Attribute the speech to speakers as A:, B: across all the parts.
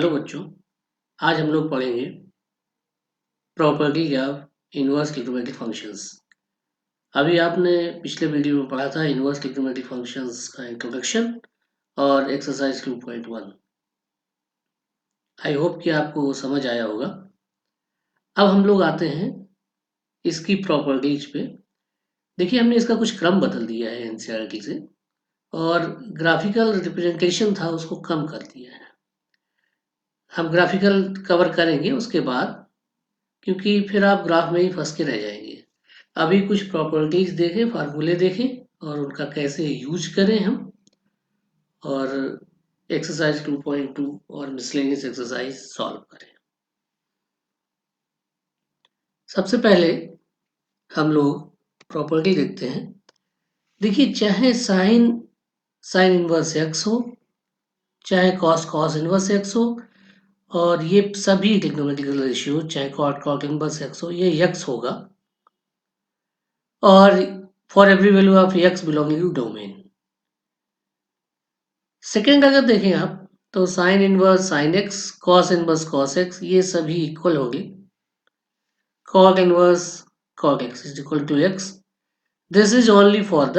A: Hello बच्चों, आज हम लोग पढ़ेंगे property of inverse trigonometric functions. अभी आपने पिछले वीडियो में पढ़ा था इनवर्स ट्रिग्नोमेट्रिक फंक्शंस का इंट्रोडक्शन और एक्सरसाइज 2.1। आई होप कि आपको वो समझ आया होगा। अब हम लोग आते हैं इसकी प्रॉपर्टीज पे। देखिए, हमने इसका कुछ क्रम बदल दिया है एनसीईआरटी से और ग्राफिकल रिप्रेजेंटेशन था उसको कम कर दिया है। हम ग्राफिकल कवर करेंगे उसके बाद, क्योंकि फिर आप ग्राफ में ही फंस के रह जाएंगे। अभी कुछ प्रॉपर्टीज देखें, फार्मूले देखें और उनका कैसे यूज करें हम, और एक्सरसाइज 2.2 और मिसलेनियस एक्सरसाइज सॉल्व करें। सबसे पहले हम लोग प्रॉपर्टी देखते हैं। देखिए, चाहे साइन इनवर्स एक्स हो, चाहे कॉस इनवर्स एक्स हो, और ये सभी ट्रिग्नोमेट्रिकल रेशियो चाहे कॉट इनवर्स एक्स हो, ये एक्स होगा और for every value of X belonging to domain. Second अगर देखें आप, तो sine inverse sine X, cos inverse cos X, ये सभी इक्वल होंगे। Cot inverse cot X is equal to X. This is only for the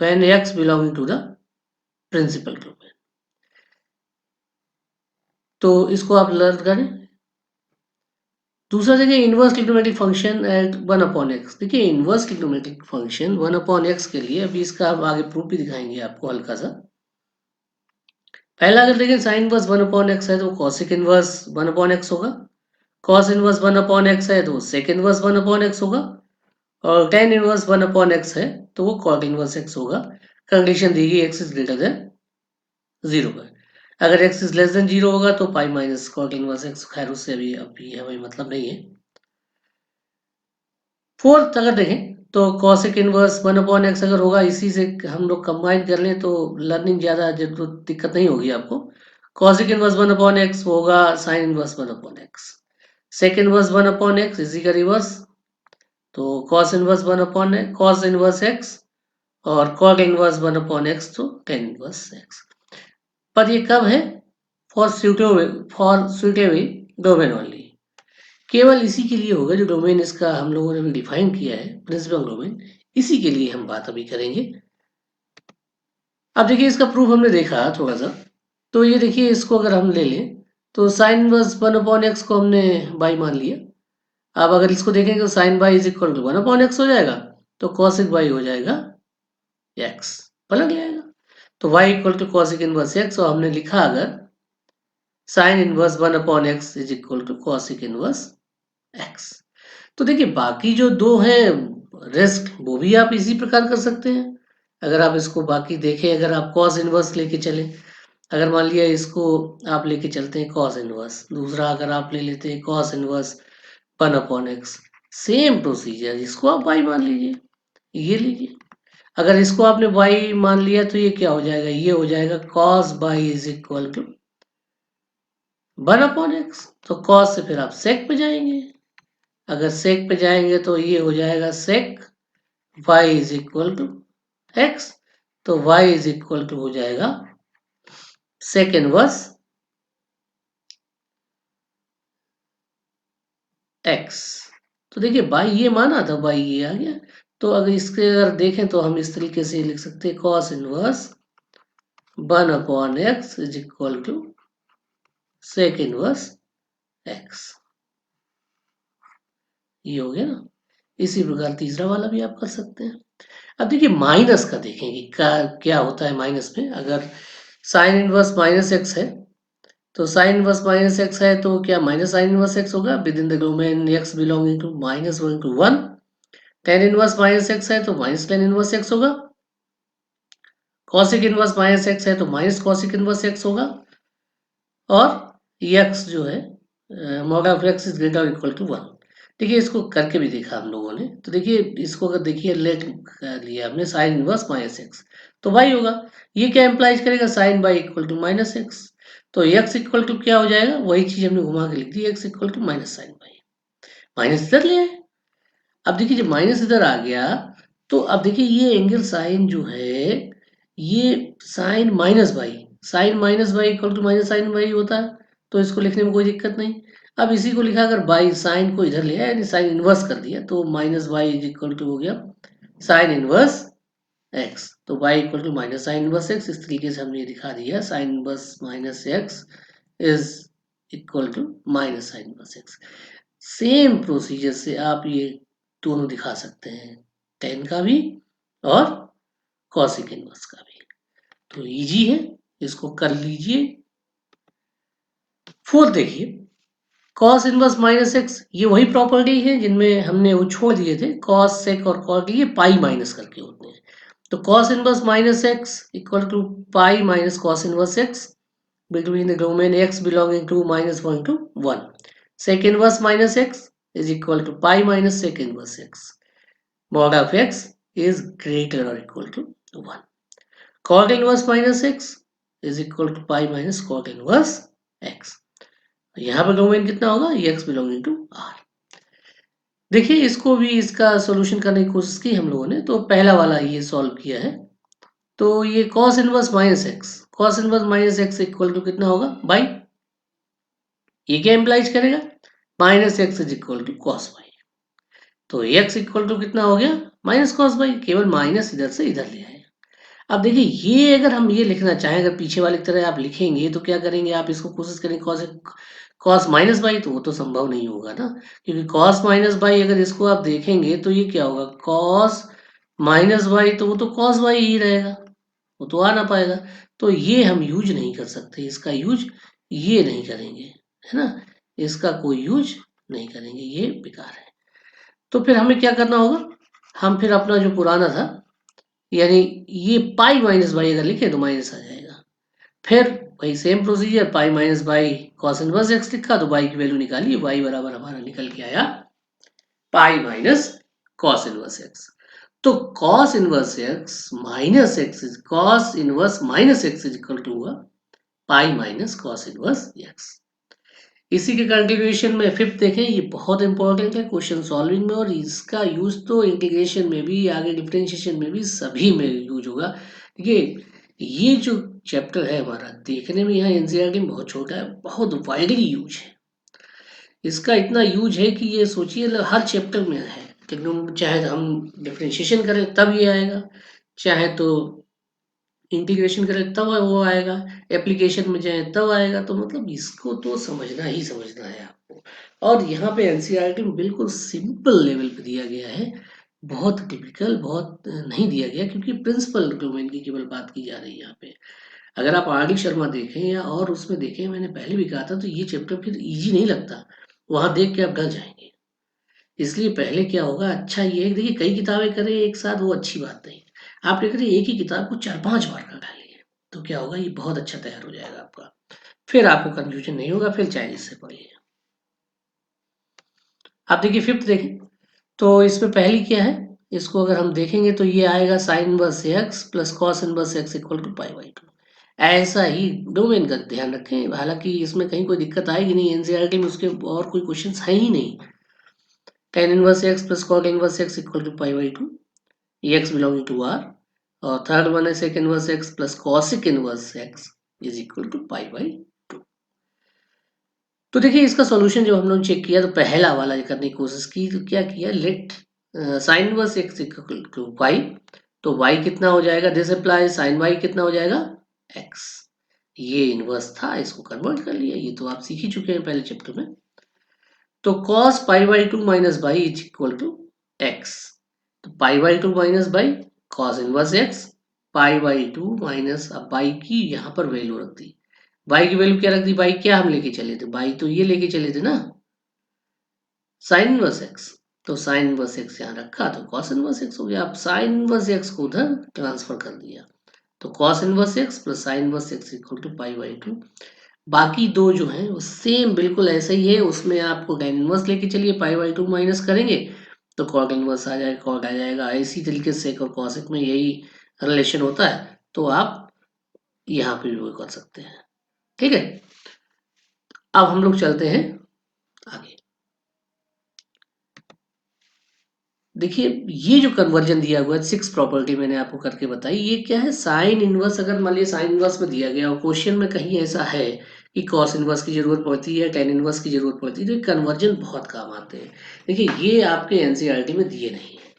A: when X belonging to the principal domain. तो इसको आप लर्न करें। दूसरा देखिए, inverse trigonometric function at 1/x। देखिए, इनवर्स ट्रिग्नोमेट्रिक फंक्शन 1/x के लिए अभी इसका आप आगे प्रूफ भी दिखाएंगे आपको हल्का सा। पहला अगर देखें, साइन इनवर्स 1/x है तो कॉसिक इनवर्स 1/x होगा। कॉस इनवर्स 1/x है तो सेक इनवर्स 1/x होगा, और टेन इनवर्स 1/x है तो वो कॉट इनवर्स x होगा। कंडीशन दी गई x इज ग्रेटर देन 0 पर। अगर x इज लेस देन 0 होगा तो pi minus cot inverse x। खैर, उससे अभी हमें मतलब नहीं है। फोर्थ अगर देखें तो कॉसिक इनवर्स 1/x अगर होगा, इसी से हम लोग कंबाइन कर लें तो लर्निंग ज़्यादा दिक्कत नहीं होगी आपको। कॉसिक इनवर्स 1/x होगा sign inverse 1/x। Sec inverse 1/x इसी का रिवर्स, तो cos inverse 1/x cos inverse x और cot इनवर्स 1/x तो tan इनवर्स x। पर ये कब है? For suitable domain only. केवल इसी के लिए होगा जो डोमेन इसका हम लोगों ने भी डिफाइन किया है, प्रिंसिपल डोमेन। इसी के लिए हम बात अभी करेंगे। अब देखिए, इसका प्रूफ हमने देखा थोड़ा सा। तो ये देखिए, इसको अगर हम ले लें तो साइन इनवर्स 1/x को हमने बाई मान लिया। अब अगर इसको देखेंगे तो sine Y is equal to 1/x हो जाएगा, तो कॉसिक बाई हो जाएगा x, पलट जाएगा। तो y equal to cosec inverse x, और हमने लिखा अगर sine inverse 1/x is equal to cosec inverse x। तो देखिए, बाकी जो दो हैं रेस्ट, वो भी आप इसी प्रकार कर सकते हैं। अगर आप इसको बाकी देखें, अगर आप कॉस इनवर्स लेके चले, अगर मान लिया इसको आप लेके चलते हैं कॉस इनवर्स, दूसरा अगर आप ले लेते हैं cos inverse 1/x, same procedure, इसको आप y मान लीजिए, ये लीजिए। अगर इसको आपने y मान लिया तो ये क्या हो जाएगा? ये हो जाएगा cos Y is equal to 1/x। तो cos से फिर आप sec पे जाएंगे। अगर sec पे जाएंगे तो ये हो जाएगा sec y is equal to x। तो y इज इक्वल टू हो जाएगा sec इनवर्स x। तो देखिए, बाई ये माना था, बाई ये आ गया। तो अगर इसके अगर देखें तो हम इस तरीके से लिख सकते हैं cos inverse 1/x is equal to sec inverse x। ये हो गया ना। इसी प्रकार तीसरा वाला भी आप कर सकते हैं। अब देखिए, माइनस का देखेंगे क्या होता है माइनस में। अगर साइन इनवर्स माइनस एक्स है तो साइन इनवर्स माइनस एक्स है तो क्या माइनस साइन इनवर्स एक्स होगा within the domain X belonging to -1 to 1। Tan inverse minus X है तो माइनस टेन इनवर्स एक्स होगा। कॉसिक इनवर्स माइनस एक्स है तो माइनस कॉसिक इनवर्स एक्स होगा। और एक्स जो है mod of X is greater equal to 1। देखिए, इसको करके भी देखा हम लोगों ने। तो देखिए, इसको अगर देखिए लेट कर लिया हमने साइन इनवर्स माइनस एक्स, तो वाई होगा। ये क्या इम्प्लाइज करेगा? Sine y equal to minus x. तो एक्स इक्वल टू क्या हो जाएगा? वही चीज हमने घुमा के लिख दी, x equal to minus sine y. माइनस इधर ले आए। अब देखिए, जब माइनस इधर आ गया तो अब देखिए, ये एंगल साइन जो है ये sine minus Y, sine minus Y equal to minus sine Y होता है, तो इसको लिखने में कोई दिक्कत नहीं। अब इसी को लिखा अगर बाई, साइन को इधर लिया यानी साइन इनवर्स कर दिया, तो minus by is equal to हो गया साइन इनवर्स एक्स। तो Y equal to minus sine inverse X, इस तरीके से हमने दिखा दिया sine inverse minus x is equal to minus sine inverse X. Same procedure से आप ये दोनों दिखा सकते हैं, टेन का भी और कॉसिक इनवर्स का भी। तो इजी है, इसको कर लीजिए। फोर्थ देखिए, कॉस इनवर्स माइनस एक्स, ये वही प्रॉपर्टी है जिनमें हमने वो छोड़ दिए थे, कॉस सेक और कॉट, ये पाई माइनस करके होते हैं। तो cos inverse minus x equal to pi minus cos inverse x between the domain x belonging to -1 to 1. Sec inverse minus x is equal to pi minus sec inverse x. Mod of x is greater or equal to 1. Cot inverse minus x is equal to pi minus cot inverse x. यहाँ पर domain कितना होगा, x belonging to r. देखिए इसको भी, इसका solution करने की कोशिश की हम लोगों ने, तो पहला वाला ये सॉल्व किया है। तो ये cos inverse minus x, cos inverse minus x equal to कितना होगा, बाई, ये क्या इम्प्लाइज करेगा, minus x is equal to cos y. तो एक्स इक्वल टू कितना हो गया, माइनस कॉस वाई, केवल माइनस इधर से इधर ले आए। अब देखिए ये अगर हम ये लिखना चाहें, अगर पीछे वाली तरह आप लिखेंगे तो क्या करेंगे आप, इसको कोशिश करेंगे कॉस कॉस माइनस बाई, तो वो तो संभव नहीं होगा ना, क्योंकि कॉस माइनस बाई अगर इसको आप देखेंगे तो ये क्या होगा, कॉस माइनस बाई, तो वो तो कॉस बाई ही रहेगा, वो तो आ ना पाएगा। तो ये हम यूज नहीं कर सकते, इसका यूज ये नहीं करेंगे, है ना, इसका कोई यूज नहीं करेंगे, ये बेकार है। तो फिर हमें क्या करना होगा, हम फिर अपना जो पुराना था, यानी ये पाई माइनस बाई अगर लिखे तो माइनस आ जाएगा, फिर वही same procedure, pi minus by cos inverse x लिखा तो बाई की वैल्यू निकाली, बाई बराबर हमारा निकल के आया pi minus cos inverse x. तो cos inverse x minus x is cos inverse minus x is equal to हुआ pi minus cos inverse x। इसी के कंटिन्यूएशन में फिफ्थ देखें, ये बहुत इंपॉर्टेंट है क्वेश्चन सॉल्विंग में, और इसका यूज तो इंटीग्रेशन में भी, आगे डिफरेंशिएशन में भी, सभी में यूज होगा। देखिए ये जो चैप्टर है हमारा, देखने में यहाँ एनसीईआरटी में बहुत छोटा है, बहुत वाइडली यूज है। इसका इतना यूज है कि ये सोचिए हर चैप्टर में है, चाहे हम डिफरेंशिएशन करें तब ये आएगा, चाहे तो इंटीग्रेशन करें तब वो आएगा, एप्लीकेशन में जाए तब आएगा, तो मतलब इसको तो समझना ही समझना है आपको। और यहाँ पे एनसीईआरटी में बिल्कुल सिंपल लेवल पे दिया गया है, बहुत टिपिकल बहुत नहीं दिया गया, क्योंकि प्रिंसिपल डोमेन की केवल बात की जा रही है यहाँ पे। अगर आप आर डी शर्मा देखें या और उसमें देखें, मैंने पहले भी कहा था, तो ये चैप्टर फिर इजी नहीं लगता, वहां देख के आप डर जाएंगे। इसलिए पहले क्या होगा, अच्छा ये है, देखिए कई किताबें करें एक साथ वो अच्छी बात नहीं, आप लिख रहे एक ही किताब को 4-5 बार का डालिए, तो क्या होगा, ये बहुत अच्छा तैयार हो जाएगा आपका, फिर आपको कंफ्यूजन नहीं होगा, फिर चाहे इससे पढ़िए। आप देखिए फिफ्थ देखें, तो इसमें पहली क्या है, इसको अगर हम देखेंगे तो ये आएगा sine inverse x plus cos inverse x equal to pi by 2। ऐसा ही डोमेन का ध्यान रखें, हालांकि इसमें कहीं कोई दिक्कत आएगी नहीं, एनसीईआरटी में उसके और कोई क्वेश्चन है ही नहीं। tan inverse x plus cot inverse x equal to pi by 2, x belonging to r, और थर्ड वन है sec inverse x plus cosec inverse x is equal to pi by 2। तो देखिए इसका सॉल्यूशन जब हम लोग चेक किया, तो पहला वाला करने की कोशिश की, तो क्या किया, let sine inverse x equal to y, तो y कितना हो जाएगा, दिस अप्लाई साइन y कितना हो जाएगा x, ये इनवर्स था, इसको कन्वर्ट कर लिया, ये तो आप सीख ही चुके हैं पहले चैप्टर में। तो cos pi by 2 minus by is equal to x, तो pi by 2 minus y cos inverse x, pi by 2 minus, अब बाई की यहाँ पर वैल्यू रख दी, बाई की वैल्यू क्या रख दी, बाई क्या हम लेके चले थे, बाई तो ये लेके चले थे ना साइन इनवर्स एक्स, तो साइन इनवर्स एक्स यहाँ रखा तो cos इनवर्स एक्स हो गया, अब साइन इनवर्स एक्स को उधर ट्रांसफर कर दिया, तो cos inverse x plus sine inverse x equal to pi by 2। बाकी दो जो हैं वो सेम बिल्कुल ऐसे ही है, उसमें आपको tan इनवर्स लेके चलिए, पाई बाई 2 माइनस करेंगे तो cot इनवर्स आ जाएगा, cot आ जाएगा, इसी तरीके से और cosec में यही रिलेशन होता है, तो आप यहाँ पे भी वो कर सकते हैं। ठीक है, अब हम लोग चलते हैं आगे। देखिए ये जो कन्वर्जन दिया हुआ है 6 प्रॉपर्टी मैंने आपको करके बताई, ये क्या है, साइन इनवर्स, अगर मान लीजिए साइन इनवर्स में दिया गया और क्वेश्चन में कहीं ऐसा है कि कॉस इनवर्स की जरूरत पड़ती है, टेन इनवर्स की जरूरत पड़ती है, तो ये कन्वर्जन बहुत काम आते हैं। देखिए ये आपके एनसीईआरटी में दिए नहीं है,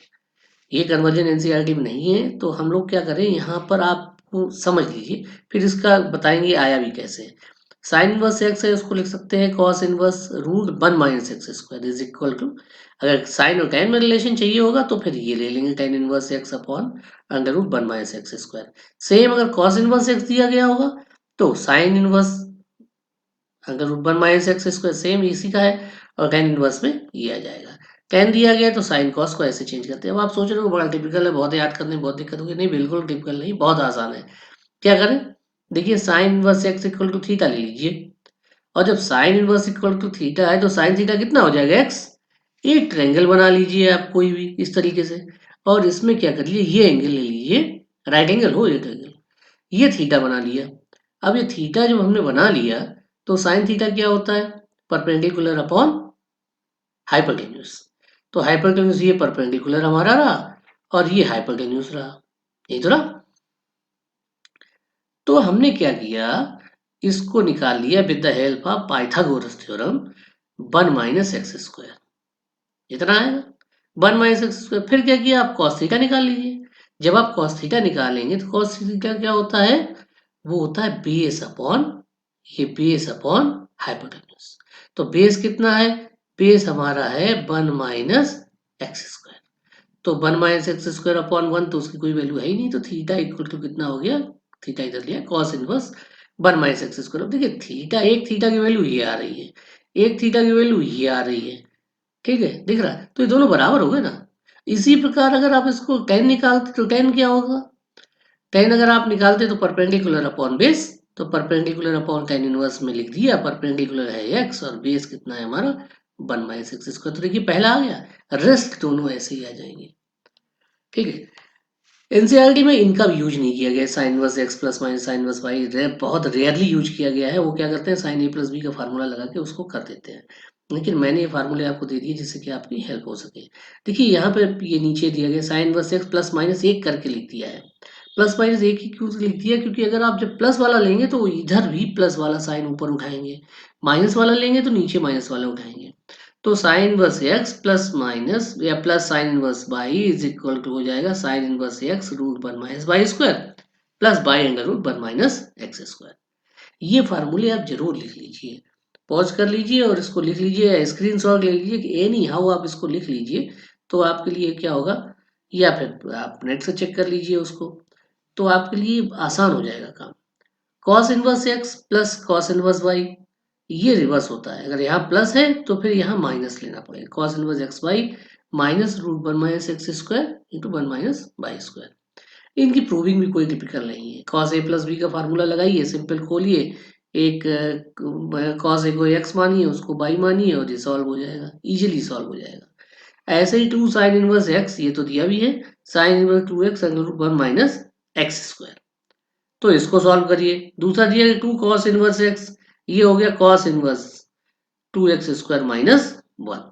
A: ये कन्वर्जन एनसीईआरटी में नहीं है, तो हम लोग क्या करें, यहाँ पर आपको समझ लीजिए, फिर इसका बताएंगे आया भी कैसे। साइन इनवर्स एक्स है, उसको लिख सकते हैं cos inverse root 1 - x² is equal to, अगर साइन और टेन में रिलेशन चाहिए होगा तो फिर ये ले लेंगे tan inverse x upon under root 1 - x²। Same अगर कॉस इनवर्स एक्स दिया गया होगा तो sine inverse under root 1 - x², same इसी का है, और टेन इनवर्स में ये आ जाएगा। टेन दिया गया तो साइन कॉस को ऐसे चेंज करते हैं। अब आप सोच रहे हो बड़ा टिपिकल है, बहुत याद करने में बहुत दिक्कत होगी, नहीं बिल्कुल टिपिकल नहीं, बहुत आसान है। क्या करें, देखिए sine inverse x equal to theta ले लीजिए, और जब sine inverse equal to theta है तो साइन थीटा कितना हो जाएगा, एक्स। एक ट्रायंगल बना लीजिए आप कोई भी इस तरीके से, और इसमें क्या कर लीजिए, ये एंगल ले लीजिए, राइट एंगल हो ये ट्रायंगल, ये थीटा बना लिया। अब ये थीटा जब हमने बना लिया तो साइन थीटा क्या होता है, परपेंडिकुलर अपॉन हाइपोटेन्यूज। तो हाइपोटेन्यूज ये परपेंडिकुलर हमारा रहा, और ये हाइपोटेन्यूज रहा, ये तो रहा। तो हमने क्या किया, इसको निकाल लिया with the help of Pythagoras theorem, 1 - x², इतना आएगा 1 - x²। फिर क्या किया, आप कॉस थीटा निकाल लीजिए। जब आप कॉस थीटा निकालेंगे तो कॉस थीटा क्या होता है, वो होता है बेस अपॉन, ये बेस अपॉन हाइपोटेन्यूज। तो बेस कितना है, बेस हमारा है 1 - x²। तो 1 - x² अपॉन 1, तो उसकी कोई वैल्यू है ही नहीं, तो थीटा इक्वल टू कितना हो गया, थीटा इधर लिया कॉस इनवर्स 1 - x²। अब देखिए थीटा, एक थीटा की वैल्यू ये आ रही है, एक थीटा की वैल्यू ये आ रही है, ठीक है, दिख रहा है, तो ये दोनों बराबर हो गए ना। इसी प्रकार अगर आप इसको टेन निकालते तो टेन क्या होगा, टेन अगर आप निकालते तो परपेंडिकुलर अपॉन बेस, तो परपेंडिकुलर अपॉन टेन इनवर्स में लिख दिया, परपेंडिकुलर है एक्स और बेस कितना है हमारा 1 - x²। तो देखिए पहला आ गया, रेस्ट दोनों ऐसे ही आ जाएंगे, ठीक है। एनसीईआरटी में इनका भी यूज नहीं किया गया, sine inverse x plus minus sine inverse y बहुत रेयरली यूज किया गया है। वो क्या करते हैं, साइन ए प्लस बी का फार्मूला लगा के उसको कर देते हैं, लेकिन मैंने ये फार्मूले आपको दे दिए जिससे कि आपकी हेल्प हो सके। देखिए यहाँ पे ये नीचे दिया गया sine inverse x plus minus एक करके लिख दिया है, प्लस माइनस एक ही क्यों लिख दिया, क्योंकि अगर आप जब प्लस वाला लेंगे तो इधर भी प्लस वाला साइन ऊपर उठाएंगे, माइनस वाला लेंगे तो नीचे माइनस वाला उठाएंगे। तो sine inverse x plus minus या plus sine inverse y is equal to हो जाएगा sine inverse x root 1 - y² plus y under root 1 - x²। ये फार्मूले आप जरूर लिख लीजिए, पॉज कर लीजिए और इसको लिख लीजिए, स्क्रीनशॉट ले लीजिए कि एनी हाउ आप इसको लिख लीजिए, तो आपके लिए क्या होगा, या फिर आप नेट से चेक कर लीजिए उसको, तो आपके लिए आसान हो जाएगा काम। Cos inverse x plus cos inverse y, ये रिवर्स होता है, अगर यहाँ प्लस है तो फिर यहाँ माइनस लेना पड़ेगा, cos inverse x y minus root 1 - x² into 1 - y²। इनकी प्रूविंग भी कोई टिपिकल नहीं है, कॉस ए प्लस बी का फार्मूला लगाइए, सिंपल खोलिए, एक कॉस ए को एक्स मानिए, उसको बाई मानिए, और ये सॉल्व हो जाएगा, इजीली सॉल्व हो जाएगा। ऐसे ही 2 साइन इनवर्स एक्स, ये तो दिया भी है, sine inverse 2x under root 1 - x², तो इसको सॉल्व करिए। दूसरा दिया है 2 कॉस इनवर्स एक्स, ये हो गया कॉस इनवर्स 2x² माइनस 1,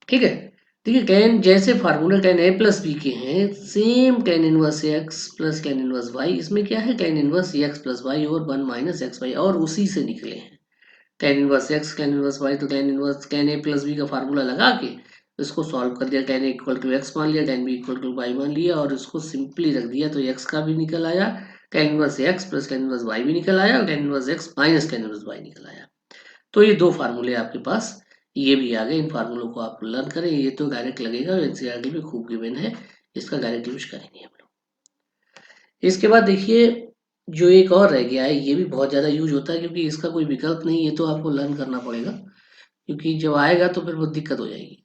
A: ठीक है। देखिए टेन जैसे formula tan a plus b के हैं, same tan inverse x plus tan inverse y, इसमें क्या है, tan inverse x plus y और 1 - x वाई, और उसी से निकले हैं। Tan inverse x tan inverse y, तो tan inverse tan a plus b का फार्मूला लगा के इसको सॉल्व कर दिया, tan a equal to x मान लिया, tan b equal to y मान लिया, और इसको सिंपली रख दिया, तो एक्स का भी निकल आया, tan inverse x plus tan inverse y भी निकल आया, और tan inverse x minus tan inverse y निकल आया। तो ये दो फार्मूले आपके पास ये भी आ गए, इन फार्मूलों को आप लर्न करें, ये तो डायरेक्ट लगेगा, एनसीईआरटी में खूब गिवन है, इसका डायरेक्ट यूज करेंगे हम लोग। इसके बाद देखिए जो एक और रह गया है, ये भी बहुत ज़्यादा यूज होता है, क्योंकि इसका कोई विकल्प नहीं है, तो आपको लर्न करना पड़ेगा, क्योंकि जब आएगा तो फिर बहुत दिक्कत हो जाएगी।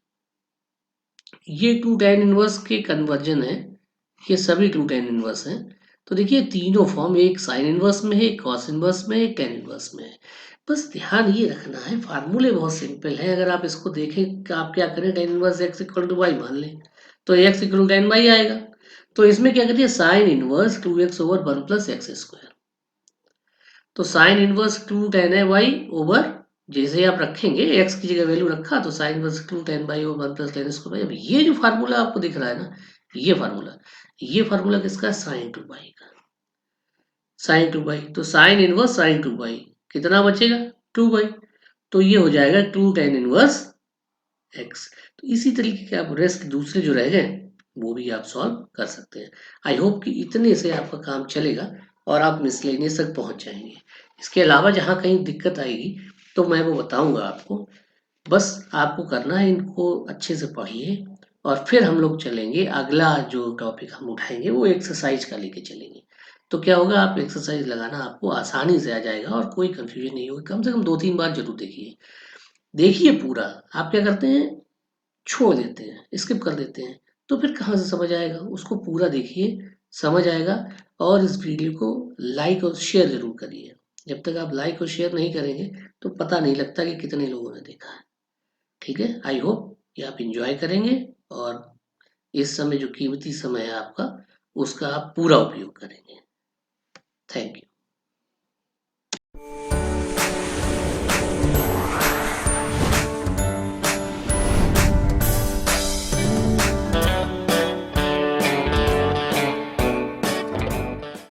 A: ये टू टेन इनवर्स के कन्वर्जन है, ये सभी टू टेन इनवर्स हैं। तो देखिए तीनों फॉर्म, एक साइन इनवर्स में है, एक कॉस इनवर्स में है, एक टेन इनवर्स में है। बस ध्यान ये रखना है, फार्मूले बहुत सिंपल है, अगर आप इसको देखें कि आप क्या करें, tan inverse x equal to y मान लें, तो x equal to tan y आएगा। तो इसमें क्या करिए, sine inverse 2x over 1 + x², तो साइन इनवर्स 2 टेन है वाई ओवर जैसे आप रखेंगे x की जगह वैल्यू रखा तो साइन इनवर्स 2 tan बाई और 1 प्लस tan स्क्वायर बाई। अब ये जो फार्मूला आपको दिख रहा है ना, ये फार्मूला किसका है? साइन 2 बाई का। साइन 2 बाई तो साइन इनवर्स साइन 2 बाई कितना बचेगा? 2 बाई। तो ये हो जाएगा 2 tan इनवर्स x। तो इसी तरीके के आप रेस्ट दूसरे जो रह गए वो भी आप सॉल्व कर सकते हैं। आई होप कि इतने से आपका काम चलेगा और आप मिसलेनियस तक पहुंच जाएंगे। इसके अलावा जहाँ कहीं दिक्कत आएगी तो मैं वो बताऊंगा आपको। बस आपको करना है, इनको अच्छे से पढ़िए और फिर हम लोग चलेंगे। अगला जो टॉपिक हम उठाएंगे वो एक्सरसाइज का लेके चलेंगे। तो क्या होगा, आप एक्सरसाइज लगाना आपको आसानी से आ जाएगा और कोई कंफ्यूजन नहीं होगी। कम से कम 2-3 बार जरूर देखिए। देखिए पूरा। आप क्या करते हैं, छोड़ देते हैं, स्किप कर देते हैं, तो फिर कहाँ से समझ आएगा? उसको पूरा देखिए, समझ आएगा। और इस वीडियो को लाइक और शेयर ज़रूर करिए। जब तक आप लाइक और शेयर नहीं करेंगे तो पता नहीं लगता कि कितने लोगों ने देखा है। ठीक है? आई होप कि आप एंजॉय करेंगे और इस समय जो कीमती समय है आपका, उसका आप पूरा उपयोग करेंगे। Thank you.